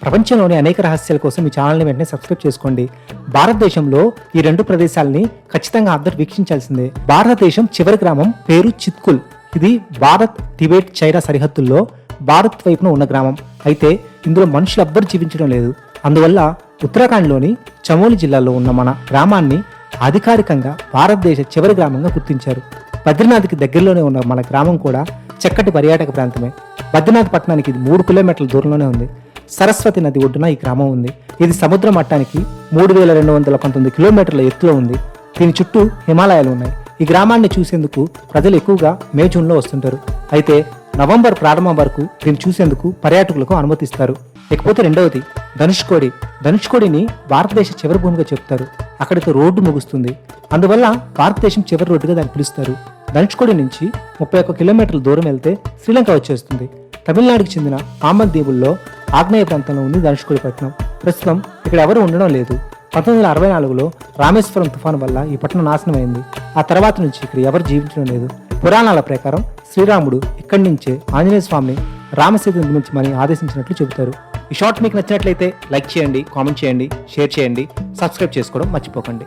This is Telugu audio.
ప్రపంచంలోని అనేక రహస్యాల కోసం ఈ ఛానల్ని వెంటనే సబ్స్క్రైబ్ చేసుకోండి. భారతదేశంలో ఈ 2 ప్రదేశాలని ఖచ్చితంగా అందరూ వీక్షించాల్సిందే. భారతదేశం చివరి గ్రామం పేరు చిత్కుల్. ఇది భారత్, టిబెట్, చైనా సరిహద్దుల్లో భారత్ వైపున ఉన్న గ్రామం. అయితే ఇందులో మనుషులు ఎవ్వరు జీవించడం లేదు. అందువల్ల ఉత్తరాఖండ్లోని చమోలి జిల్లాలో ఉన్న మన గ్రామాన్ని అధికారికంగా భారతదేశ చివరి గ్రామంగా గుర్తించారు. బద్రీనాథ్కి దగ్గరలోనే ఉన్న మన గ్రామం కూడా చక్కటి పర్యాటక ప్రాంతమే. బద్రీనాథ్ పట్టణానికి ఇది 3 కిలోమీటర్ల దూరంలోనే ఉంది. సరస్వతి నది ఒడ్డున ఈ గ్రామం ఉంది. ఇది సముద్ర మట్టానికి 3219 కిలోమీటర్ల ఎత్తులో ఉంది. దీని చుట్టూ హిమాలయాలు ఉన్నాయి. ఈ గ్రామాన్ని చూసేందుకు ప్రజలు ఎక్కువగా మే జూన్లో వస్తుంటారు. అయితే నవంబర్ ప్రారంభం వరకు దీన్ని చూసేందుకు పర్యాటకులకు అనుమతిస్తారు. ఇకపోతే రెండవది ధనుష్కోడి. ధనుష్కోడిని భారతదేశ చివరి భూమిగా చెప్తారు. అక్కడితో రోడ్డు ముగుస్తుంది. అందువల్ల భారతదేశం చివరి రోడ్డుగా దాన్ని పిలుస్తారు. ధనుష్కోడి నుంచి 31 కిలోమీటర్ల దూరం వెళ్తే శ్రీలంక వచ్చేస్తుంది. తమిళనాడుకి చెందిన పాంబన్ దీవుల్లో ఆగ్నేయ ప్రాంతంలో ఉంది ధనుష్కోడి పట్టణం. ప్రస్తుతం ఇక్కడ ఎవరు ఉండడం లేదు. 1964లో రామేశ్వరం తుఫాను వల్ల ఈ పట్టణం నాశనమైంది. ఆ తర్వాత నుంచి ఇక్కడ ఎవరు జీవించడం లేదు. పురాణాల ప్రకారం శ్రీరాముడు ఇక్కడి నుంచే ఆంజనేయ స్వామిని రామసేతు నిర్మించమని ఆదేశించినట్లు చెబుతారు. ఈ షార్ట్ మీకు నచ్చినట్లయితే లైక్ చేయండి, కామెంట్ చేయండి, షేర్ చేయండి, సబ్స్క్రైబ్ చేసుకోవడం మర్చిపోకండి.